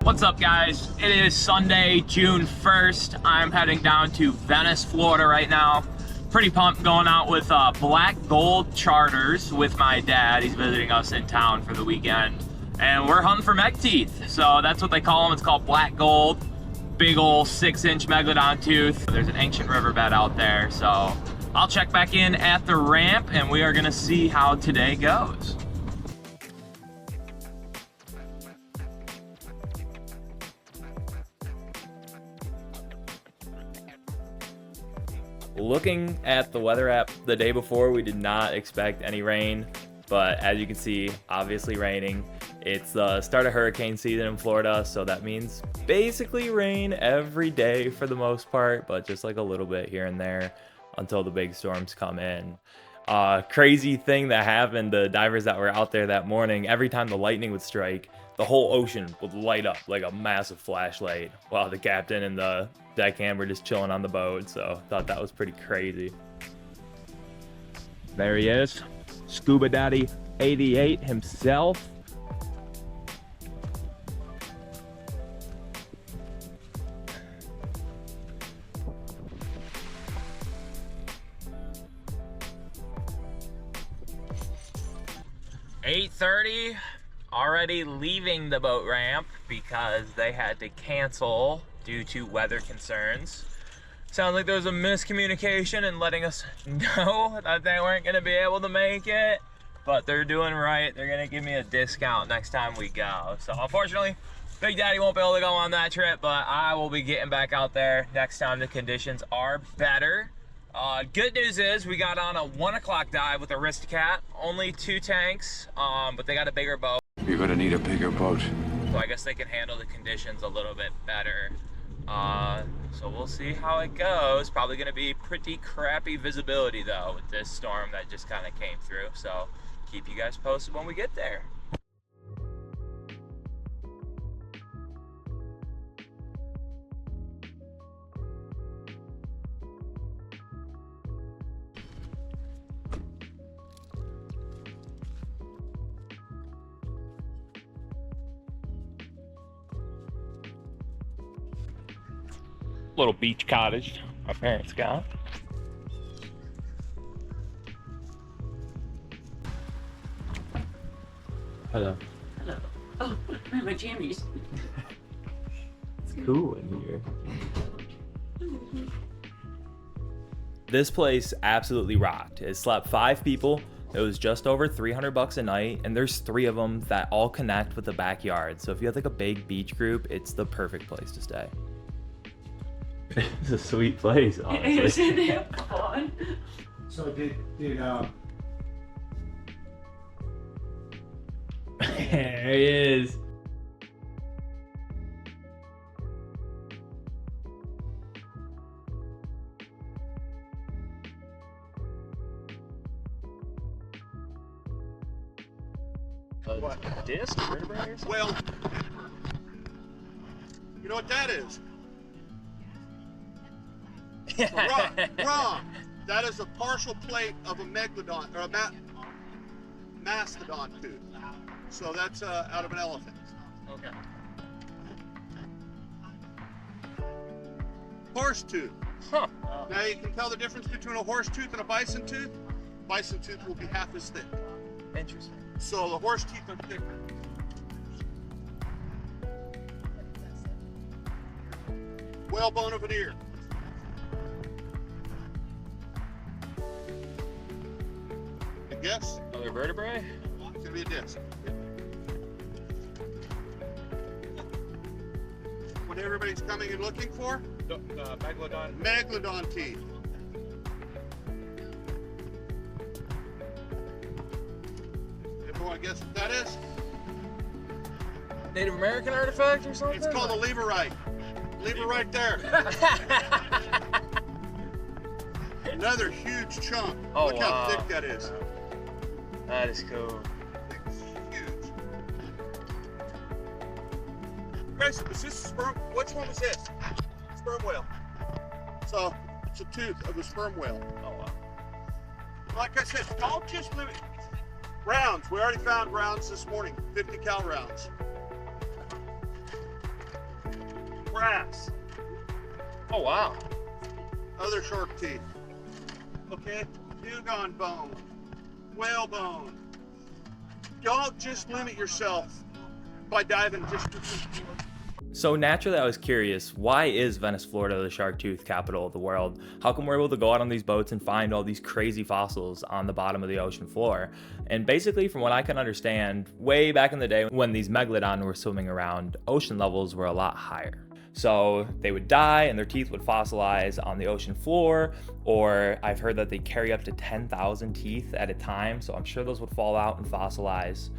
What's up, guys? It is Sunday, June 1st. I'm heading down to Venice, Florida right now. Pretty pumped, going out with Black Gold Charters with my dad. He's visiting us in town for the weekend. And we're hunting for meg teeth. So that's what they call them. It's called black gold. Big ol' 6-inch Megalodon tooth. There's an ancient riverbed out there. So I'll check back in at the ramp and we are gonna see how today goes. Looking at the weather app the day before, we did not expect any rain, but as you can see, obviously raining. It's the start of hurricane season in Florida, so that means basically rain every day for the most part, but just like a little bit here and there until the big storms come in. Crazy thing that happened, the divers that were out there that morning, every time the lightning would strike, the whole ocean would light up like a massive flashlight while the captain and the deckhand were just chilling on the boat. So thought that was pretty crazy. There he is, Scuba Daddy 88 himself. "8:30, already leaving the boat ramp because they had to cancel due to weather concerns. Sounds like there was a miscommunication in letting us know that they weren't gonna be able to make it, but they're doing right. They're gonna give me a discount next time we go. So unfortunately, Big Daddy won't be able to go on that trip, but I will be getting back out there next time the conditions are better. Good news is we got on a 1 o'clock dive with Aristakat, only 2 tanks, but they got a bigger boat. You're gonna need a bigger boat. So I guess they can handle the conditions a little bit better. So we'll see how it goes. Probably gonna be pretty crappy visibility though with this storm that just kind of came through. So keep you guys posted when we get there. Little beach cottage my parents got. Hello. Hello. Oh, where are my jammies? It's cool in here. This place absolutely rocked. It slept 5 people. It was just over $300 a night, and there's 3 of them that all connect with the backyard. So if you have like a big beach group, it's the perfect place to stay. It's a sweet place, honestly. Isn't it fun? So did There he is. What? Disc? Vertebrae or something? Well, you know what that is? Wrong. That is a partial plate of a megalodon or a mastodon tooth. So that's out of an elephant. Okay. Horse tooth. Huh. Now you can tell the difference between a horse tooth and a bison tooth. Bison tooth will be half as thick. Interesting. So the horse teeth are thicker. Whalebone of an ear. Guess? Another vertebrae? It's gonna be a disc. What everybody's coming and looking for? Megalodon. Megalodon teeth. Everyone guess what that is? Native American artifact or something? It's called a leverite. Lever right there. Another huge chunk. Oh, Look how wow. thick that is. That is cool. It's huge. Chris, was this sperm? Which one was this? Sperm whale. So it's a tooth of a sperm whale. Oh wow. Like I said, don't just limit rounds. We already found rounds this morning, 50 cal rounds. grass. Oh, wow. Other shark teeth. Okay, dugong bone, whale bone. Don't just limit yourself by diving just. So naturally I was curious, why is Venice, Florida the shark tooth capital of the world? How come we're able to go out on these boats and find all these crazy fossils on the bottom of the ocean floor? And basically, from what I can understand, way back in the day when these Megalodon were swimming around, ocean levels were a lot higher. So they would die and their teeth would fossilize on the ocean floor, or I've heard that they carry up to 10,000 teeth at a time, so I'm sure those would fall out and fossilize.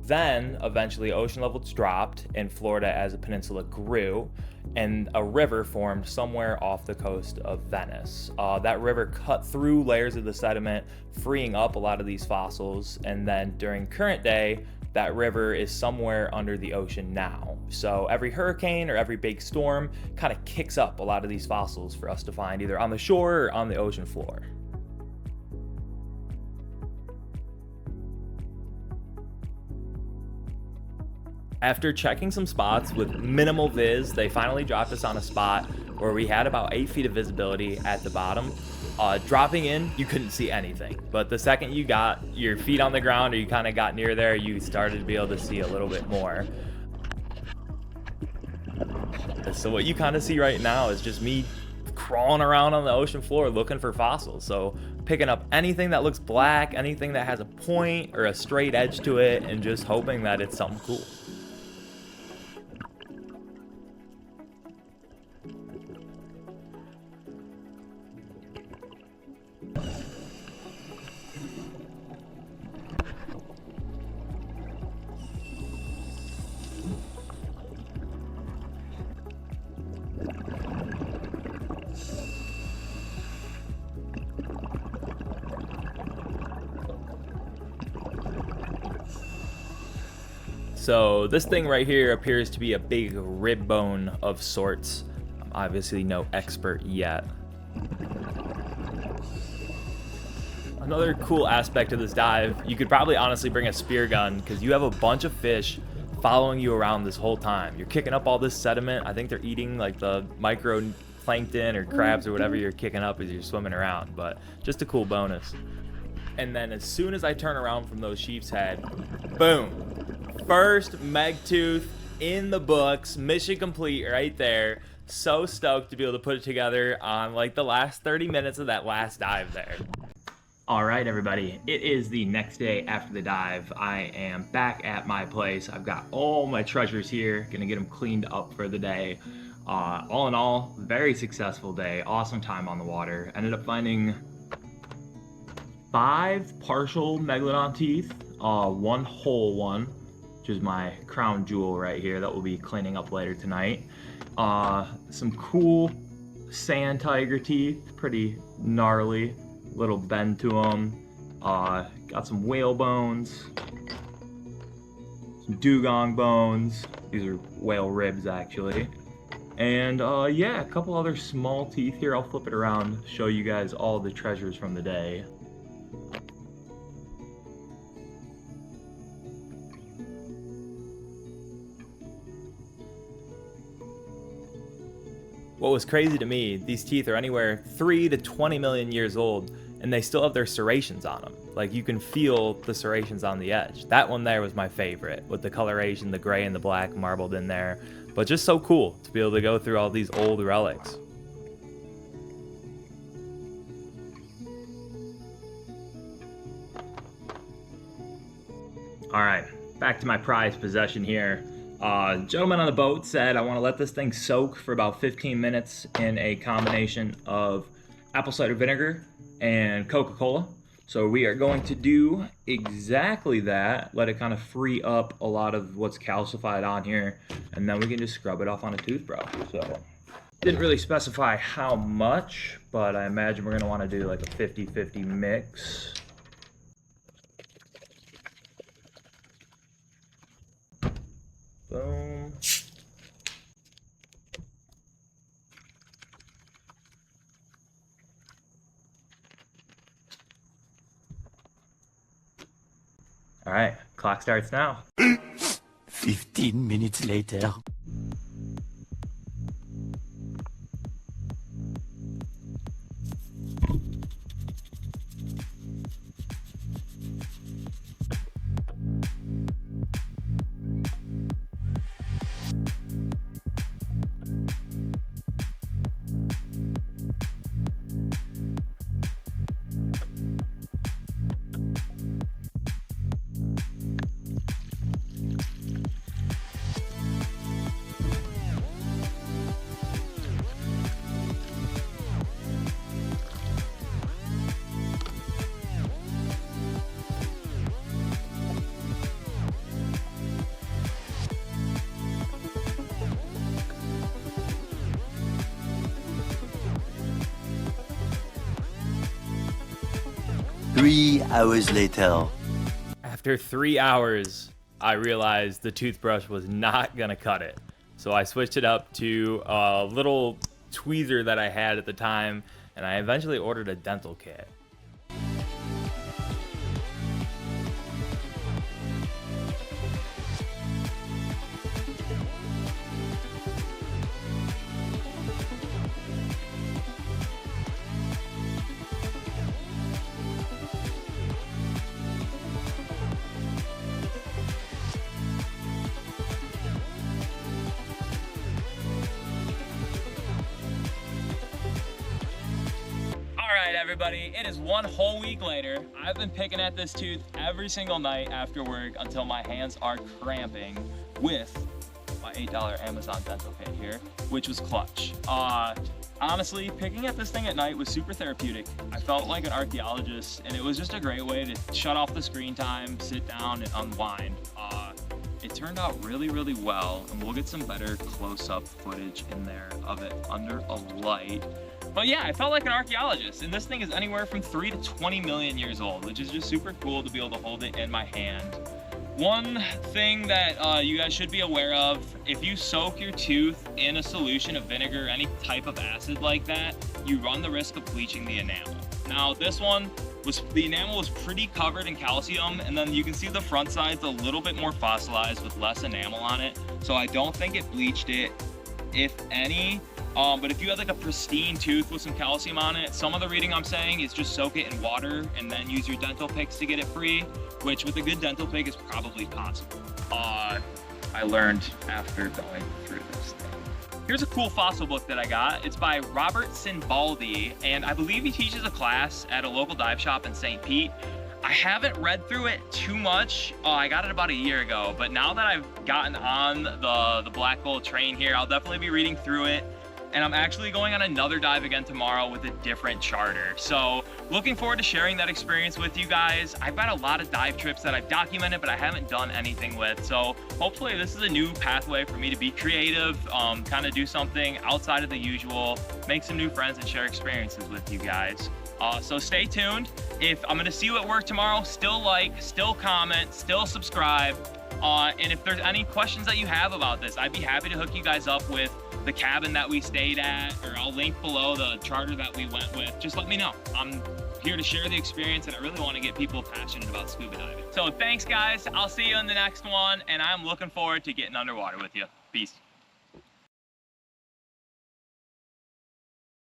Then eventually ocean levels dropped and Florida as a peninsula grew, and a river formed somewhere off the coast of Venice. That river cut through layers of the sediment, freeing up a lot of these fossils, and then during current day, that river is somewhere under the ocean now. So every hurricane or every big storm kind of kicks up a lot of these fossils for us to find either on the shore or on the ocean floor. After checking some spots with minimal viz, they finally dropped us on a spot where we had about 8 feet of visibility at the bottom. Dropping in, you couldn't see anything, but the second you got your feet on the ground or you kind of got near there, you started to be able to see a little bit more. So what you kind of see right now is just me crawling around on the ocean floor looking for fossils. So picking up anything that looks black, anything that has a point or a straight edge to it, and just hoping that it's something cool. So this thing right here appears to be a big rib bone of sorts. I'm obviously no expert yet. Another cool aspect of this dive, you could probably honestly bring a spear gun because you have a bunch of fish following you around this whole time. You're kicking up all this sediment. I think they're eating like the micro plankton or crabs or whatever you're kicking up as you're swimming around, but just a cool bonus. And then as soon as I turn around from those sheep's head, boom. First Meg tooth in the books, mission complete right there. So stoked to be able to put it together on like the last 30 minutes of that last dive there. All right, everybody, it is the next day after the dive. I am back at my place. I've got all my treasures here, gonna get them cleaned up for the day. All in all, very successful day, awesome time on the water. Ended up finding 5 partial Megalodon teeth, 1 whole one, which is my crown jewel right here that we'll be cleaning up later tonight. Some cool sand tiger teeth, pretty gnarly, little bend to them. Got some whale bones, some dugong bones. These are whale ribs actually. And yeah, a couple other small teeth here. I'll flip it around, show you guys all the treasures from the day. What was crazy to me, these teeth are anywhere 3 to 20 million years old, and they still have their serrations on them. Like you can feel the serrations on the edge. That one there was my favorite, with the coloration, the gray and the black marbled in there. But just so cool to be able to go through all these old relics. All right, back to my prized possession here. Gentleman on the boat said I want to let this thing soak for about 15 minutes in a combination of apple cider vinegar and Coca-Cola. So we are going to do exactly that, let it kind of free up a lot of what's calcified on here, and then we can just scrub it off on a toothbrush. So didn't really specify how much, but I imagine we're going to want to do like a 50-50 mix. Boom. All right, clock starts now. 15 minutes later. 3 hours later. After 3 hours, I realized the toothbrush was not gonna cut it. So I switched it up to a little tweezer that I had at the time, and I eventually ordered a dental kit. Alright everybody, it is one whole week later. I've been picking at this tooth every single night after work until my hands are cramping with my $8 Amazon dental kit here, which was clutch. Honestly, picking at this thing at night was super therapeutic. I felt like an archaeologist, and it was just a great way to shut off the screen time, sit down, and unwind. It turned out really, really well, and we'll get some better close-up footage in there of it under a light. But yeah, I felt like an archaeologist, and this thing is anywhere from 3 to 20 million years old, which is just super cool to be able to hold it in my hand. One thing that you guys should be aware of, if you soak your tooth in a solution of vinegar, any type of acid like that, you run the risk of bleaching the enamel. Now this one, the enamel was pretty covered in calcium, and then you can see the front side's a little bit more fossilized with less enamel on it, so I don't think it bleached it, if any. But if you had like a pristine tooth with some calcium on it, some of the reading I'm saying is just soak it in water and then use your dental picks to get it free, which with a good dental pick is probably possible. I learned after going through this thing. Here's a cool fossil book that I got. It's by Robert Sinbaldi, and I believe he teaches a class at a local dive shop in St. Pete. I haven't read through it too much. I got it about a year ago, but now that I've gotten on the Black Gold train here, I'll definitely be reading through it. And I'm actually going on another dive again tomorrow with a different charter. So looking forward to sharing that experience with you guys. I've got a lot of dive trips that I've documented, but I haven't done anything with. So hopefully this is a new pathway for me to be creative, kind of do something outside of the usual, make some new friends and share experiences with you guys. So stay tuned. If I'm gonna see you at work tomorrow, still like, still comment, still subscribe. And if there's any questions that you have about this, I'd be happy to hook you guys up with the cabin that we stayed at, or I'll link below the charter that we went with. Just let me know. I'm here to share the experience, and I really want to get people passionate about scuba diving. So thanks guys, I'll see you in the next one, and I'm looking forward to getting underwater with you. Peace.